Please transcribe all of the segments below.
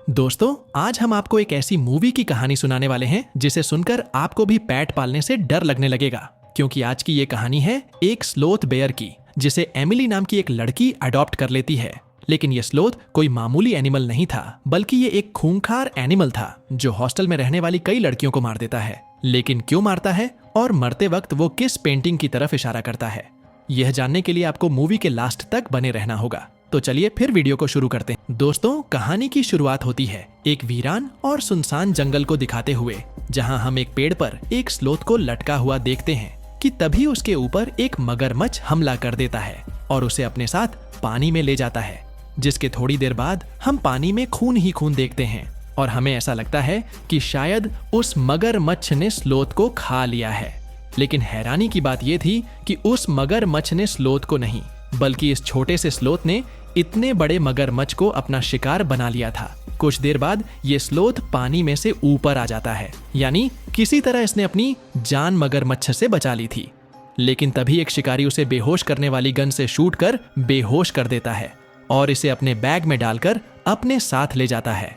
दोस्तों, आज हम आपको एक ऐसी मूवी की कहानी सुनाने वाले हैं जिसे सुनकर आपको भी पेट पालने से डर लगने लगेगा, क्योंकि आज की ये कहानी है एक स्लोथ बेयर की, जिसे एमिली नाम की एक लड़की अडॉप्ट कर लेती है। लेकिन ये स्लोथ कोई मामूली एनिमल नहीं था, बल्कि ये एक खूंखार एनिमल था जो हॉस्टल में रहने वाली कई लड़कियों को मार देता है। लेकिन क्यों मारता है और मरते वक्त वो किस पेंटिंग की तरफ इशारा करता है, यह जानने के लिए आपको मूवी के लास्ट तक बने रहना होगा। तो चलिए फिर वीडियो को शुरू करते हैं। दोस्तों, कहानी की शुरुआत होती है एक वीरान और सुनसान जंगल को दिखाते हुए, जहां हम एक पेड़ पर एक स्लोथ को लटका हुआ देखते हैं कि तभी उसके ऊपर एक मगरमच्छ हमला कर देता है और उसे अपने साथ पानी में ले जाता है। जिसके थोड़ी देर बाद हम पानी में खून ही खून देखते हैं और हमें ऐसा लगता है कि शायद उस मगरमच्छ ने स्लोथ को खा लिया है। लेकिन हैरानी की बात यह थी कि उस मगरमच्छ ने स्लोथ को नहीं, बल्कि इस छोटे से स्लोथ ने इतने बड़े मगरमच्छ को अपना शिकार बना लिया था। कुछ देर बाद ये स्लोथ पानी में से ऊपर आ जाता है, यानी किसी तरह इसने अपनी जान मगरमच्छ से बचा ली थी। लेकिन तभी एक शिकारी उसे बेहोश करने वाली गन से शूट कर बेहोश कर देता है और इसे अपने बैग में डालकर अपने साथ ले जाता है।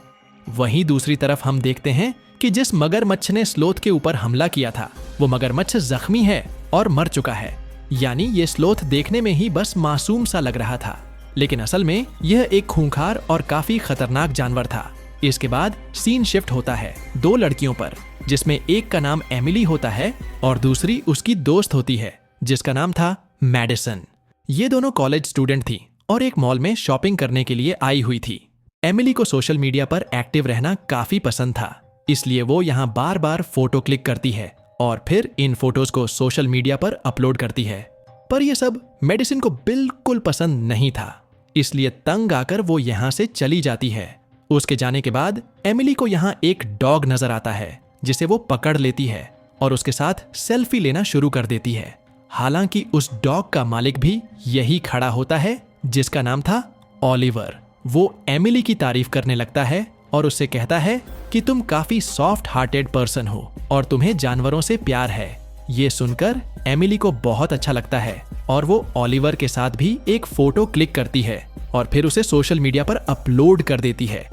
वहीं दूसरी तरफ हम देखते हैं कि जिस मगरमच्छ ने स्लोथ के ऊपर हमला किया था, वो मगरमच्छ जख्मी है और मर चुका है। यानी ये स्लोथ देखने में ही बस मासूम सा लग रहा था, लेकिन असल में यह एक खूंखार और काफी खतरनाक जानवर था। इसके बाद सीन शिफ्ट होता है दो लड़कियों पर, जिसमें एक का नाम एमिली होता है और दूसरी उसकी दोस्त होती है जिसका नाम था मैडिसन। ये दोनों कॉलेज स्टूडेंट थी और एक मॉल में शॉपिंग करने के लिए आई हुई थी। एमिली को सोशल मीडिया पर एक्टिव रहना काफी पसंद था, इसलिए वो यहाँ बार बार फोटो क्लिक करती है और फिर इन फोटोज को सोशल मीडिया पर अपलोड करती है। पर यह सब मेडिसिन को बिल्कुल पसंद नहीं था, इसलिए तंग आकर वो यहाँ से चली जाती है। उसके जाने के बाद एमिली को यहाँ एक डॉग नजर आता है, जिसे वो पकड़ लेती है और उसके साथ सेल्फी लेना शुरू कर देती है। हालांकि उस डॉग का मालिक भी यही खड़ा होता है, जिसका नाम था ओलिवर। वो एमिली की तारीफ करने लगता है और उससे कहता है कि तुम काफी सॉफ्ट हार्टेड पर्सन हो और तुम्हें जानवरों से प्यार है। ये सुनकर एमिली को बहुत अच्छा लगता है और वो ओलिवर के साथ भी एक फोटो क्लिक करती है और फिर उसे सोशल मीडिया पर अपलोड कर देती है।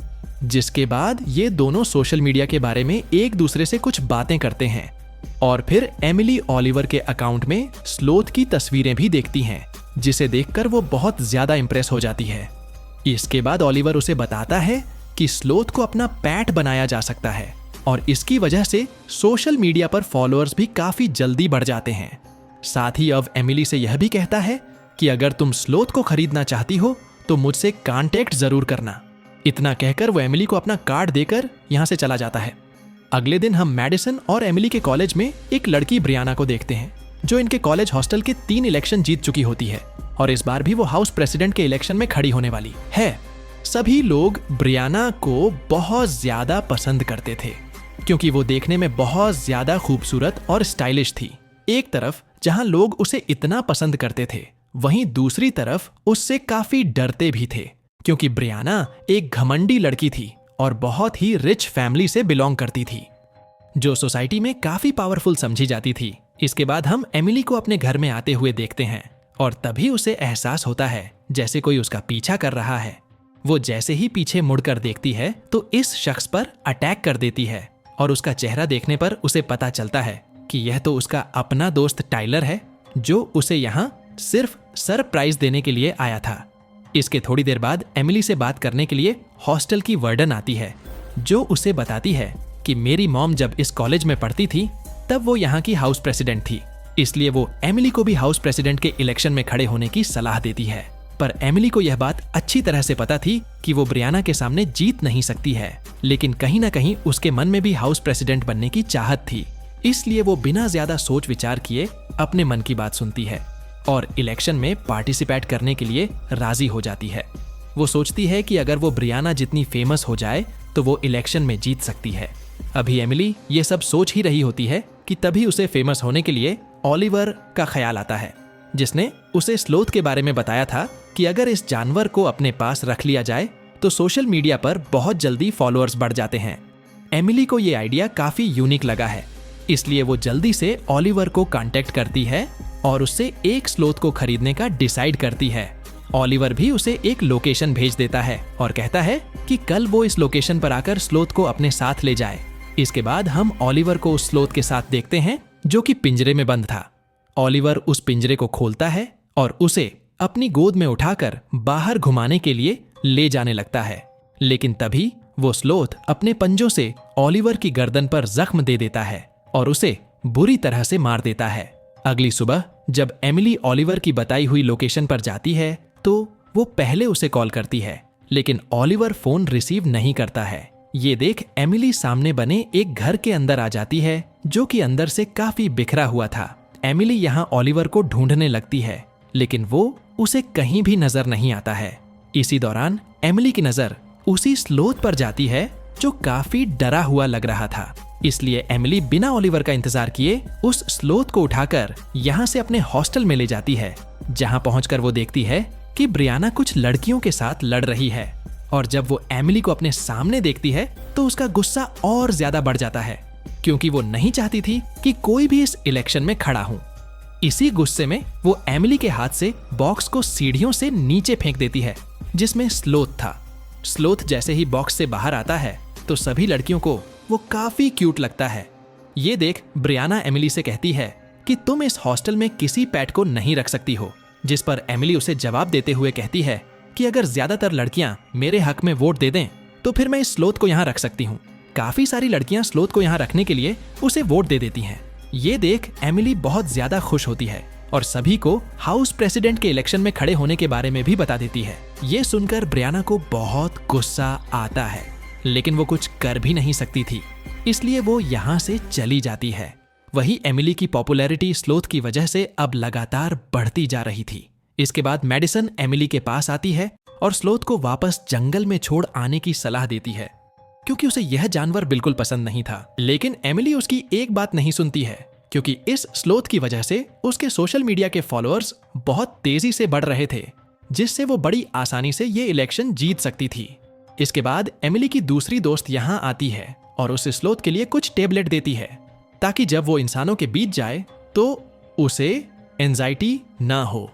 जिसके बाद ये दोनों सोशल मीडिया के बारे में एक दूसरे से कुछ बातें करते हैं और फिर एमिली ओलिवर के अकाउंट में स्लोथ की तस्वीरें भी देखती हैं, जिसे देखकर वो बहुत ज्यादा इंप्रेस हो जाती है। इसके बाद ओलिवर उसे बताता है कि स्लोथ को अपना पेट बनाया जा सकता है और इसकी वजह से सोशल मीडिया पर फॉलोअर्स भी काफी जल्दी बढ़ जाते हैं। साथ ही अब एमिली से यह भी कहता है कि अगर तुम स्लोथ को खरीदना चाहती हो तो मुझसे कांटेक्ट जरूर करना। इतना कहकर वो एमिली को अपना कार्ड देकर यहाँ से चला जाता है। अगले दिन हम मैडिसन और एमिली के कॉलेज में एक लड़की ब्रियाना को देखते हैं, जो इनके कॉलेज हॉस्टल के 3 इलेक्शन जीत चुकी होती है और इस बार भी वो हाउस प्रेसिडेंट के इलेक्शन में खड़ी होने वाली है। सभी लोग ब्रियाना को बहुत ज्यादा पसंद करते थे, क्योंकि वो देखने में बहुत ज्यादा खूबसूरत और स्टाइलिश थी। एक तरफ जहां लोग उसे इतना पसंद करते थे, वहीं दूसरी तरफ उससे काफी डरते भी थे, क्योंकि ब्रियाना एक घमंडी लड़की थी और बहुत ही रिच फैमिली से बिलोंग करती थी, जो सोसाइटी में काफी पावरफुल समझी जाती थी। इसके बाद हम एमिली को अपने घर में आते हुए देखते हैं और तभी उसे एहसास होता है जैसे कोई उसका पीछा कर रहा है। वो जैसे ही पीछे मुड़कर देखती है तो इस शख्स पर अटैक कर देती है और उसका चेहरा देखने पर उसे पता चलता है कि यह तो उसका अपना दोस्त टाइलर है, जो उसे यहाँ सिर्फ सरप्राइज देने के लिए आया था। इसके थोड़ी देर बाद एमिली से बात करने के लिए हॉस्टल की वार्डन आती है, जो उसे बताती है कि मेरी मॉम जब इस कॉलेज में पढ़ती थी तब वो यहाँ की हाउस प्रेसिडेंट थी, इसलिए वो एमिली को भी हाउस प्रेसिडेंट के इलेक्शन में खड़े होने की सलाह देती है। पर एमिली को यह बात अच्छी तरह से पता थी कि वो ब्रियाना के सामने जीत नहीं सकती है, लेकिन कहीं ना कहीं उसके मन में भी हाउस प्रेसिडेंट बनने की चाहत थी, इसलिए वो बिना ज्यादा सोच विचार किए अपने मन की बात सुनती है और इलेक्शन में पार्टिसिपेट करने के लिए राजी हो जाती है। वो सोचती है कि अगर वो ब्रियाना जितनी फेमस हो जाए तो वो इलेक्शन में जीत सकती है। अभी एमिली ये सब सोच ही रही होती है कि तभी उसे फेमस होने के लिए ओलिवर का ख्याल आता है, जिसने उसे स्लोथ के बारे में बताया था कि अगर इस जानवर को अपने पास रख लिया जाए तो सोशल मीडिया पर बहुत जल्दी फॉलोअर्स बढ़ जाते हैं। एमिली को ये आइडिया काफी यूनिक लगा है, इसलिए वो जल्दी से ओलिवर को कांटेक्ट करती है और उससे एक स्लोथ को खरीदने का डिसाइड करती है। ऑलिवर भी उसे एक लोकेशन भेज देता है और कहता है कि कल वो इस लोकेशन पर आकर स्लोथ को अपने साथ ले जाए। इसके बाद हम ऑलिवर को उस स्लोथ के साथ देखते हैं जो कि पिंजरे में बंद था। ऑलिवर उस पिंजरे को खोलता है और उसे अपनी गोद में उठाकर बाहर घुमाने के लिए ले जाने लगता है, लेकिन तभी वो स्लोथ अपने पंजों से ऑलिवर की गर्दन पर जख्म दे देता है और उसे बुरी तरह से मार देता है। अगली सुबह जब एमिली ऑलिवर की बताई हुई लोकेशन पर जाती है तो वो पहले उसे कॉल करती है, लेकिन ऑलिवर फोन रिसीव नहीं करता है। ये देख एमिली सामने बने एक घर के अंदर आ जाती है जो कि अंदर से काफी बिखरा हुआ था। एमिली यहाँ ऑलिवर को ढूंढने लगती है, लेकिन वो उसे कहीं भी नजर नहीं आता है। इसी दौरान एमिली की नजर उसी स्लोथ पर जाती है जो काफी डरा हुआ लग रहा था। इसलिए एमिली बिना ऑलिवर का इंतजार किए उस स्लोथ को उठाकर यहाँ से अपने हॉस्टल में ले जाती है, जहाँ पहुंचकर वो देखती है कि ब्रियाना कुछ लड़कियों के साथ लड़ रही है। और जब वो एमिली को अपने सामने देखती है तो उसका गुस्सा और ज्यादा बढ़ जाता है, क्योंकि वो नहीं चाहती थी कि कोई भी इस इलेक्शन में खड़ा हो। इसी गुस्से में वो एमिली के हाथ से बॉक्स को सीढ़ियों से नीचे फेंक देती है जिसमें स्लोथ था। स्लोथ जैसे ही बॉक्स से बाहर आता है तो सभी लड़कियों को वो काफी क्यूट लगता है। ये देख ब्रियाना एमिली से कहती है कि तुम इस हॉस्टल में किसी पेट को नहीं रख सकती हो, जिस पर एमिली उसे जवाब देते हुए कहती है कि अगर ज्यादातर लड़कियां मेरे हक में वोट दे दें तो फिर मैं इस स्लोथ को यहाँ रख सकती हूँ। काफी सारी लड़कियां स्लोथ को यहाँ रखने के लिए उसे वोट दे देती हैं। ये देख एमिली बहुत ज्यादा खुश होती है और सभी को हाउस प्रेसिडेंट के इलेक्शन में खड़े होने के बारे में भी बता देती है। ये सुनकर ब्रियाना को बहुत गुस्सा आता है, लेकिन वो कुछ कर भी नहीं सकती थी, इसलिए वो यहाँ से चली जाती है। वही एमिली की पॉपुलैरिटी स्लोथ की वजह से अब लगातार बढ़ती जा रही थी। इसके बाद मेडिसन एमिली के पास आती है और स्लोथ को वापस जंगल में छोड़ आने की सलाह देती है, क्योंकि उसे यह जानवर बिल्कुल पसंद नहीं था। लेकिन एमिली उसकी एक बात नहीं सुनती है, क्योंकि इस स्लोथ की वजह से उसके सोशल मीडिया के फॉलोअर्स बहुत तेजी से बढ़ रहे थे, जिससे वो बड़ी आसानी से ये इलेक्शन जीत सकती थी। इसके बाद एमिली की दूसरी दोस्त यहाँ आती है और उस स्लोथ के लिए कुछ टेबलेट देती है, ताकि जब वो इंसानों के बीच जाए तो उसे एंजाइटी ना हो।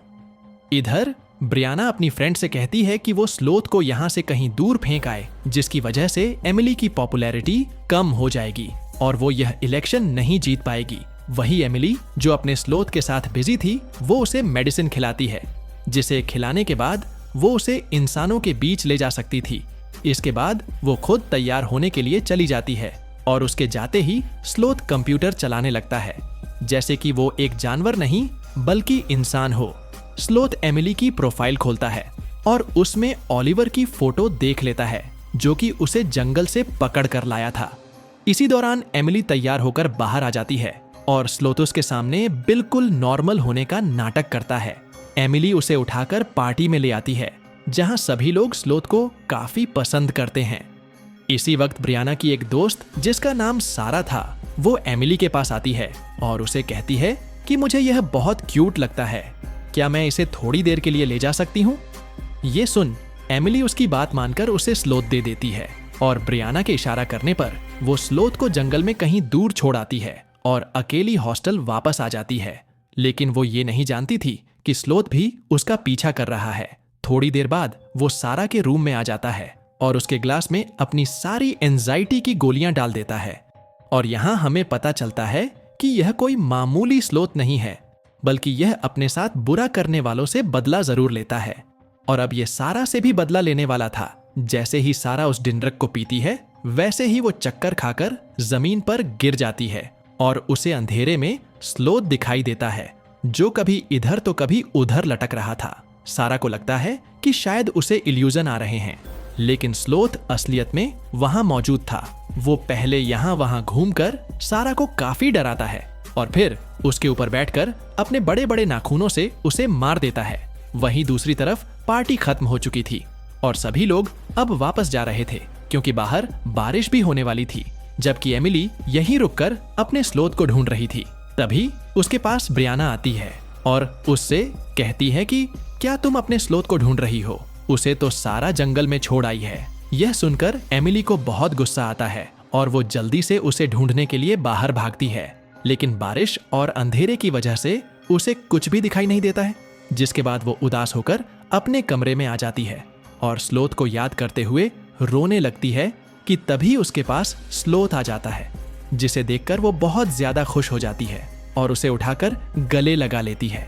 इधर ब्रियाना अपनी फ्रेंड से कहती है कि वो स्लोथ को यहाँ से कहीं दूर फेंक आए, जिसकी वजह से एमिली की पॉपुलैरिटी कम हो जाएगी और वो यह इलेक्शन नहीं जीत पाएगी। वही एमिली जो अपने स्लोथ के साथ बिजी थी, वो उसे मेडिसिन खिलाती है, जिसे खिलाने के बाद वो उसे इंसानों के बीच ले जा सकती थी। इसके बाद वो खुद तैयार होने के लिए चली जाती है और उसके जाते ही स्लोथ कंप्यूटर चलाने लगता है, जैसे कि वो एक जानवर नहीं बल्कि इंसान हो। स्लोथ एमिली की प्रोफाइल खोलता है और उसमें ऑलिवर की फोटो देख लेता है, जो कि उसे जंगल से पकड़ कर लाया था। इसी दौरान एमिली तैयार होकर बाहर आ जाती है और स्लोथ उसके सामने बिल्कुल नॉर्मल होने का नाटक करता है। एमिली उसे उठाकर पार्टी में ले आती है, जहां सभी लोग स्लोथ को काफी पसंद करते हैं। इसी वक्त ब्रियाना की एक दोस्त जिसका नाम सारा था, वो एमिली के पास आती है और उसे कहती है कि मुझे यह बहुत क्यूट लगता है, क्या मैं इसे थोड़ी देर के लिए ले जा सकती हूँ? ये सुन एमिली उसकी बात मानकर उसे स्लोथ दे देती है और ब्रियाना के इशारा करने पर वो स्लोथ को जंगल में कहीं दूर छोड़ आती है और अकेली हॉस्टल वापस आ जाती है। लेकिन वो ये नहीं जानती थी कि स्लोथ भी उसका पीछा कर रहा है। थोड़ी देर बाद वो सारा के रूम में आ जाता है और उसके ग्लास में अपनी सारी एंजाइटी की गोलियां डाल देता है। और यहाँ हमें पता चलता है कि यह कोई मामूली स्लोथ नहीं है, बल्कि यह अपने साथ बुरा करने वालों से बदला जरूर लेता है। और अब यह सारा से भी बदला लेने वाला था। जैसे ही सारा उस डिनरक को पीती है, वैसे ही वो चक्कर खाकर जमीन पर गिर जाती है और उसे अंधेरे में स्लोथ दिखाई देता है, जो कभी इधर तो कभी उधर लटक रहा था। सारा को लगता है कि शायद उसे इल्यूजन आ रहे हैं, लेकिन स्लोथ असलियत में वहां मौजूद था। वो पहले यहाँ वहां घूमकर सारा को काफी डराता है और फिर उसके ऊपर बैठकर अपने बड़े बड़े नाखूनों से उसे मार देता है। वहीं दूसरी तरफ पार्टी खत्म हो चुकी थी और सभी लोग अब वापस जा रहे थे, क्योंकि बाहर बारिश भी होने वाली थी, जबकि एमिली यहीं रुककर अपने स्लोथ को ढूंढ रही थी। तभी उसके पास ब्रियाना आती है और उससे कहती है कि क्या तुम अपने स्लोथ को ढूंढ रही हो? उसे तो सारा जंगल में छोड़ आई है। यह सुनकर एमिली को बहुत गुस्सा आता है और वो जल्दी से उसे ढूंढने के लिए बाहर भागती है, लेकिन बारिश और अंधेरे की वजह से उसे कुछ भी दिखाई नहीं देता है। जिसके बाद वो उदास होकर अपने कमरे में आ जाती है और स्लोथ को याद करते हुए रोने लगती है कि तभी उसके पास स्लोथ आ जाता है, जिसे देखकर वो बहुत ज्यादा खुश हो जाती है और उसे उठाकर गले लगा लेती है,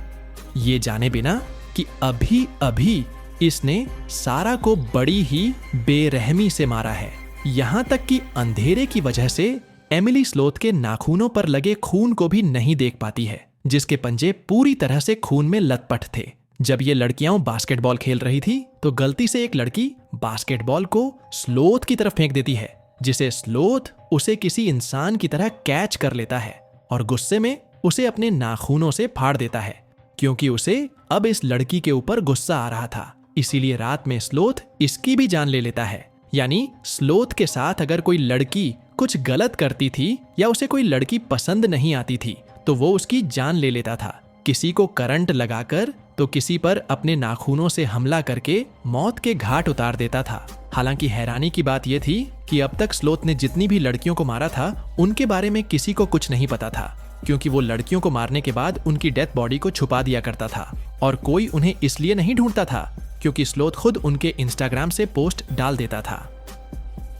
ये जाने बिना कि अभी अभी इसने सारा को बड़ी ही बेरहमी से मारा है। यहाँ तक कि अंधेरे की वजह से एमिली स्लोथ के नाखूनों पर लगे खून को भी नहीं देख पाती है, जिसके पंजे पूरी तरह से खून में लथपथ थे। जब ये लड़कियां बास्केटबॉल खेल रही थी तो गलती से एक लड़की बास्केटबॉल को स्लोथ की तरफ फेंक देती है, जिसे स्लोथ उसे किसी इंसान की तरह कैच कर लेता है और गुस्से में उसे अपने नाखूनों से फाड़ देता है, क्योंकि उसे अब इस लड़की के ऊपर गुस्सा आ रहा था। इसीलिए रात में स्लोथ इसकी भी जान ले लेता है। यानी स्लोथ के साथ अगर कोई लड़की कुछ गलत करती थी या उसे कोई लड़की पसंद नहीं आती थी तो वो उसकी जान ले लेता था, किसी को करंट लगाकर तो किसी पर अपने नाखूनों से हमला करके मौत के घाट उतार देता था। हालांकि हैरानी की बात यह थी कि अब तक स्लोथ ने जितनी भी लड़कियों को मारा था उनके बारे में किसी को कुछ नहीं पता था, क्योंकि वो लड़कियों को मारने के बाद उनकी डेथ बॉडी को छुपा दिया करता था और कोई उन्हें इसलिए नहीं ढूंढता था क्योंकि स्लोथ खुद उनके इंस्टाग्राम से पोस्ट डाल देता था।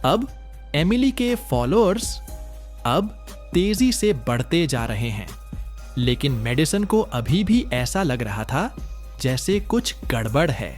अब एमिली के फॉलोअर्स अब तेजी से बढ़ते जा रहे हैं, लेकिन मेडिसन को अभी भी ऐसा लग रहा था जैसे कुछ गड़बड़ है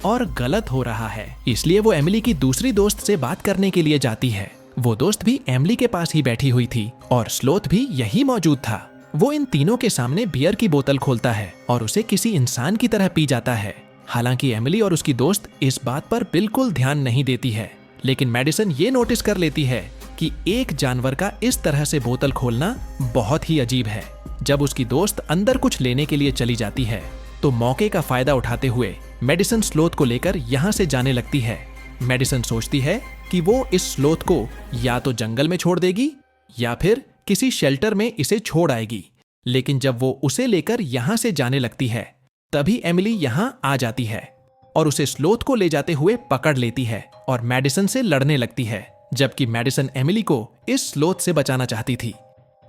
और गलत हो रहा है। इसलिए वो एमिली की दूसरी दोस्त से बात करने के लिए जाती है। वो दोस्त भी एमिली के पास ही बैठी हुई थी और स्लोथ भी यही मौजूद था। वो इन तीनों के सामने बियर की बोतल खोलता है और उसे किसी इंसान की तरह पी जाता है। हालांकि एमिली और उसकी दोस्त इस बात पर बिल्कुल ध्यान नहीं देती है, लेकिन मेडिसन ये नोटिस कर लेती है कि एक जानवर का इस तरह से बोतल खोलना बहुत ही अजीब है। जब उसकी दोस्त अंदर कुछ लेने के लिए चली जाती है तो मौके का फायदा उठाते हुए मेडिसन स्लोथ को लेकर यहाँ से जाने लगती है। मेडिसन सोचती है कि वो इस स्लोथ को या तो जंगल में छोड़ देगी या फिर किसी शेल्टर में इसे छोड़ आएगी, लेकिन जब वो उसे लेकर यहाँ से जाने लगती है तभी एमिली यहाँ आ जाती है और उसे स्लोथ को ले जाते हुए पकड़ लेती है और मेडिसन से लड़ने लगती है, जबकि मेडिसन एमिली को इस स्लोथ से बचाना चाहती थी।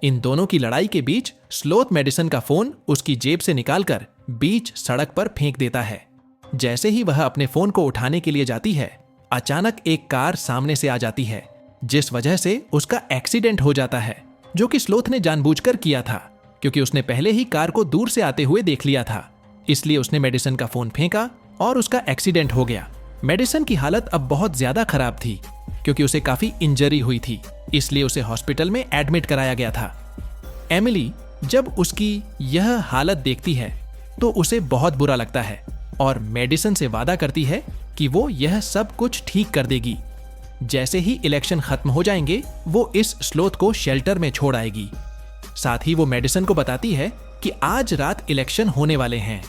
इन दोनों की लड़ाई के बीच स्लोथ मेडिसन का फोन उसकी जेब से निकालकर बीच सड़क पर फेंक देता है। जैसे ही वह अपने फोन को उठाने के लिए जाती है, अचानक एक कार सामने से आ जाती है, जिस वजह से उसका एक्सीडेंट हो जाता है, जो कि स्लोथ ने जानबूझकर किया था, क्योंकि उसने पहले ही कार को दूर से आते हुए देख लिया था। इसलिए उसने मेडिसन का फोन फेंका और उसका एक्सीडेंट हो गया। मेडिसन की हालत अब बहुत ज्यादा खराब थी, क्योंकि उसे काफी इंजरी हुई थी, इसलिए उसे हॉस्पिटल में एडमिट कराया गया था। एमिली जब उसकी यह हालत देखती है तो उसे बहुत बुरा लगता है और मेडिसन से वादा करती है कि वो यह सब कुछ ठीक कर देगी। जैसे ही इलेक्शन खत्म हो जाएंगे वो इस स्लोथ को शेल्टर में छोड़ आएगी। साथ ही वो मेडिसन को बताती है कि आज रात इलेक्शन होने वाले हैं।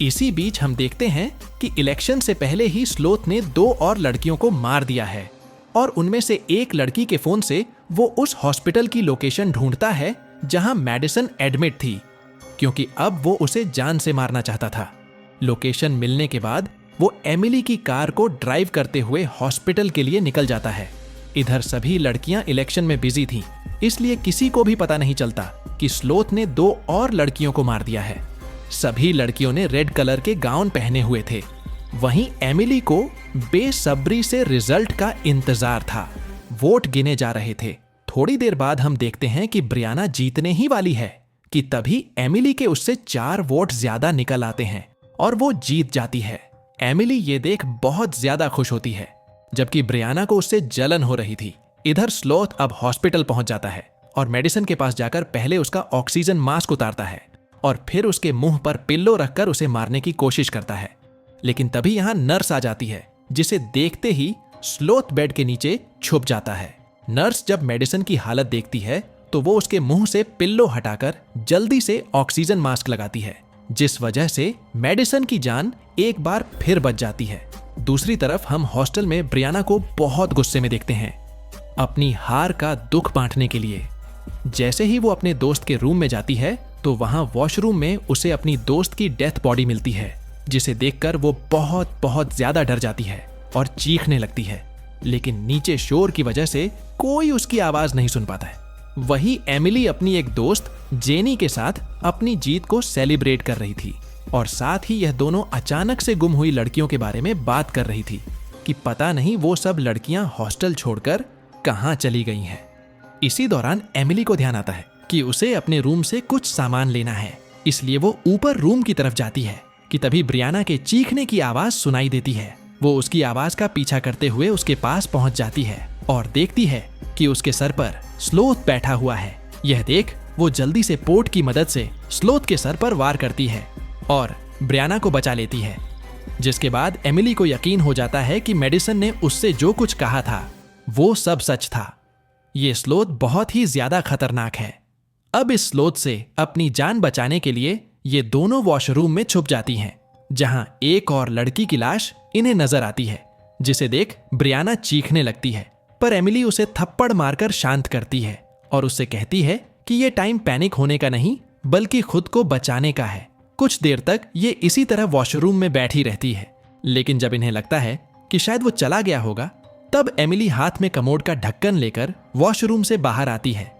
इसी बीच हम देखते हैं कि इलेक्शन से पहले ही स्लोथ ने 2 और लड़कियों को मार दिया है और उनमें से एक लड़की के फोन से वो उस हॉस्पिटल की लोकेशन ढूंढता है जहां मेडिसन एडमिट थी, क्योंकि अब वो उसे जान से मारना चाहता था। लोकेशन मिलने के बाद वो एमिली की कार को ड्राइव करते हुए हॉस्पिटल के लिए निकल जाता है। इधर सभी लड़कियां इलेक्शन में बिजी थीं, इसलिए किसी को भी पता नहीं चलता कि स्लोथ ने 2 और लड़कियों को मार दिया है। सभी लड़कियों ने रेड कलर के गाउन पहने हुए थे। वहीं एमिली को बेसब्री से रिजल्ट का इंतजार था। वोट गिने जा रहे थे। थोड़ी देर बाद हम देखते हैं कि ब्रियाना जीतने ही वाली है कि तभी एमिली के उससे 4 वोट ज्यादा निकल आते हैं और वो जीत जाती है। एमिली ये देख बहुत ज्यादा खुश होती है, जबकि ब्रियाना को उससे जलन हो रही थी। इधर स्लोथ अब हॉस्पिटल पहुंच जाता है और मेडिसन के पास जाकर पहले उसका ऑक्सीजन मास्क उतारता है और फिर उसके मुंह पर पिल्लो रखकर उसे मारने की कोशिश करता है। लेकिन तभी यहां नर्स आ जाती है, जिसे देखते ही स्लोथ बेड के नीचे छुप जाता है। नर्स जब मेडिसन की हालत देखती है तो वो उसके मुंह से पिल्लो हटाकर जल्दी से ऑक्सीजन मास्क लगाती है, जिस वजह से मेडिसन की जान एक बार फिर बच जाती है। दूसरी तरफ हम हॉस्टल में ब्रियाना को बहुत गुस्से में देखते हैं, अपनी हार का दुख बांटने के लिए। जैसे ही वो अपने दोस्त के रूम में जाती है तो वहां वॉशरूम में उसे अपनी दोस्त की डेथ बॉडी मिलती है, जिसे देखकर वो बहुत ज्यादा डर जाती है और चीखने लगती है। लेकिन नीचे शोर की वजह से कोई उसकी आवाज नहीं सुन पाता है। वही एमिली अपनी एक दोस्त जेनी के साथ अपनी जीत को सेलिब्रेट कर रही थी। और साथ ही यह दोनों अचानक से गुम हुई लड़कियों के बारे में बात कर रही थी कि पता नहीं वो सब लड़कियां हॉस्टल छोड़कर कहां चली गई हैं। इसी दौरान एमिली को ध्यान आता है कि उसे अपने रूम से कुछ सामान लेना है, इसलिए वो ऊपर रूम की तरफ जाती है कि तभी ब्रियाना के चीखने की आवाज सुनाई देती है। वो उसकी आवाज का पीछा करते हुए उसके पास पहुंच जाती है और देखती है कि उसके सर पर स्लोथ बैठा हुआ है। यह देख वो जल्दी से पोर्ट की मदद से स्लोथ के सर पर वार करती है और ब्रियाना को बचा लेती है, जिसके बाद एमिली को यकीन हो जाता है कि मेडिसन ने उससे जो कुछ कहा था वो सब सच था। ये स्लोथ बहुत ही ज्यादा खतरनाक है। अब इस स्लोथ से अपनी जान बचाने के लिए ये दोनों वॉशरूम में छुप जाती हैं, जहां एक और लड़की की लाश इन्हें नजर आती है, जिसे देख ब्रियाना चीखने लगती है, पर एमिली उसे थप्पड़ मारकर शांत करती है और उससे कहती है कि ये टाइम पैनिक होने का नहीं बल्कि खुद को बचाने का है। कुछ देर तक ये इसी तरह वॉशरूम में बैठी रहती है, लेकिन जब इन्हें लगता है कि शायद वो चला गया होगा, तब एमिली हाथ में कमोड का ढक्कन लेकर वॉशरूम से बाहर आती है।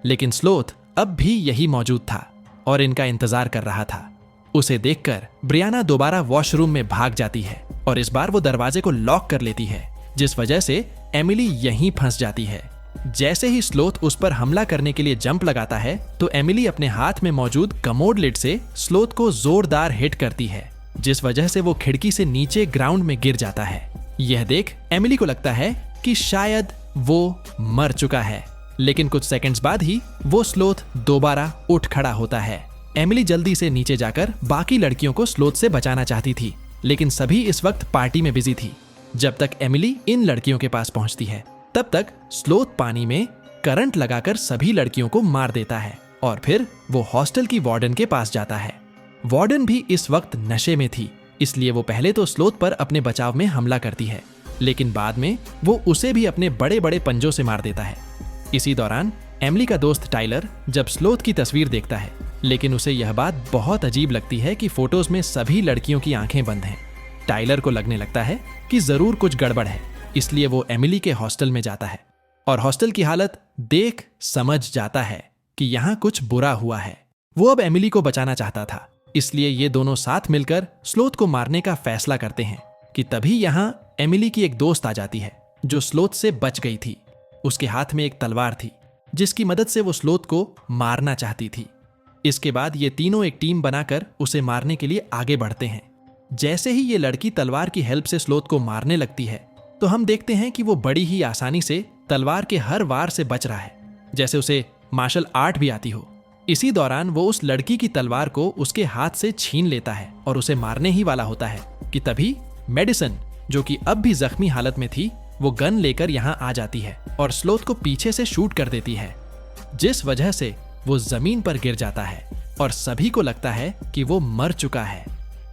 लेकिन स्लोथ अब भी यही मौजूद था और इनका इंतजार कर रहा था। उसे देखकर ब्रियाना दोबारा वॉशरूम में भाग जाती है और इस बार वो दरवाजे को लॉक कर लेती है, जिस वजह से एमिली यहीं फंस जाती है। जैसे ही स्लोथ उस पर हमला करने के लिए जंप लगाता है तो एमिली अपने हाथ में मौजूद कमोड लिड से स्लोथ को जोरदार हिट करती है, जिस वजह से वो खिड़की से नीचे ग्राउंड में गिर जाता है। यह देख एमिली को लगता है कि शायद वो मर चुका है, लेकिन कुछ सेकंड्स बाद ही वो स्लोथ दोबारा उठ खड़ा होता है। एमिली जल्दी से नीचे जाकर बाकी लड़कियों को स्लोथ से बचाना चाहती थी, लेकिन सभी इस वक्त पार्टी में बिजी थी। जब तक एमिली इन लड़कियों के पास पहुंचती है, तब तक स्लोथ पानी में करंट लगाकर सभी लड़कियों को मार देता है और फिर वो हॉस्टल की वार्डन के पास जाता है। वार्डन भी इस वक्त नशे में थी, इसलिए वो पहले तो स्लोथ पर अपने बचाव में हमला करती है, लेकिन बाद में वो उसे भी अपने बड़े बड़े पंजों से मार देता है। इसी दौरान एमिली का दोस्त टाइलर जब स्लोथ की तस्वीर देखता है, लेकिन उसे यह बात बहुत अजीब लगती है कि फोटोज में सभी लड़कियों की आंखें बंद हैं। टाइलर को लगने लगता है कि जरूर कुछ गड़बड़ है, इसलिए वो एमिली के हॉस्टल में जाता है और हॉस्टल की हालत देख समझ जाता है कि यहाँ कुछ बुरा हुआ है। वो अब एमिली को बचाना चाहता था, इसलिए ये दोनों साथ मिलकर स्लोथ को मारने का फैसला करते हैं कि तभी यहाँ एमिली की एक दोस्त आ जाती है जो स्लोथ से बच गई थी। उसके हाथ में एक तलवार थी जिसकी मदद से वो स्लोथ को मारना चाहती थी। इसके बाद ये तीनों एक टीम बनाकर उसे मारने के लिए आगे बढ़ते हैं। जैसे ही ये लड़की तलवार की हेल्प से स्लोथ को मारने लगती है तो हम देखते हैं कि वो बड़ी ही आसानी से तलवार के हर वार से बच रहा है, जैसे उसे मार्शल आर्ट भी आती हो। इसी दौरान वो उस लड़की की तलवार को उसके हाथ से छीन लेता है और उसे मारने ही वाला होता है कि तभी मेडिसन, जो कि अब भी जख्मी हालत में थी, वो गन लेकर यहाँ आ जाती है और स्लोथ को पीछे से शूट कर देती है, जिस वजह से वो जमीन पर गिर जाता है और सभी को लगता है कि वो मर चुका है।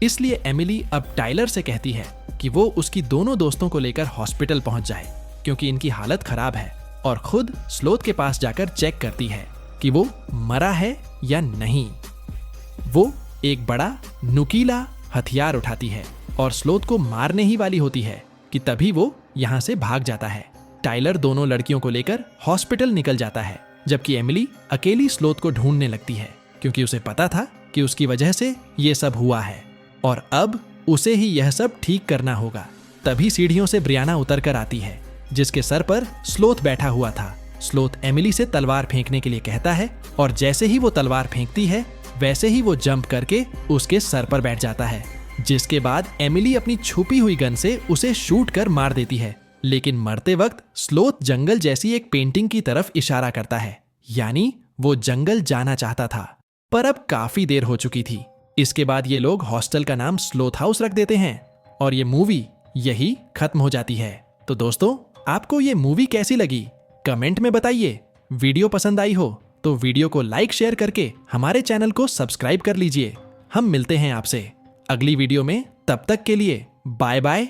इसलिए एमिली अब टाइलर से कहती है कि वो उसकी दोनों दोस्तों को लेकर हॉस्पिटल पहुंच जाए क्योंकि इनकी हालत खराब है, और खुद स्लोथ के पास जाकर चेक करती है कि वो मरा है या नहीं। वो एक बड़ा नुकीला हथियार उठाती है और स्लोथ को मारने ही वाली होती है कि तभी वो यहाँ से भाग जाता है। टाइलर दोनों लड़कियों को लेकर हॉस्पिटल निकल जाता है, जबकि एमिली अकेली स्लोथ को ढूंढने लगती है क्योंकि उसे पता था कि उसकी वजह से ये सब हुआ है और अब उसे ही यह सब ठीक करना होगा। तभी सीढ़ियों से ब्रियाना उतर कर आती है जिसके सर पर स्लोथ बैठा हुआ था। स्लोथ एमिली से तलवार फेंकने के लिए कहता है और जैसे ही वो तलवार फेंकती है वैसे ही वो जंप करके उसके सर पर बैठ जाता है, जिसके बाद एमिली अपनी छुपी हुई गन से उसे शूट कर मार देती है। लेकिन मरते वक्त स्लोथ जंगल जैसी एक पेंटिंग की तरफ इशारा करता है, यानी वो जंगल जाना चाहता था, पर अब काफी देर हो चुकी थी। इसके बाद ये लोग हॉस्टल का नाम स्लोथ हाउस रख देते हैं और ये मूवी यही खत्म हो जाती है। तो दोस्तों, आपको ये मूवी कैसी लगी कमेंट में बताइए। वीडियो पसंद आई हो तो वीडियो को लाइक शेयर करके हमारे चैनल को सब्सक्राइब कर लीजिए। हम मिलते हैं आपसे अगली वीडियो में, तब तक के लिए बाय बाय।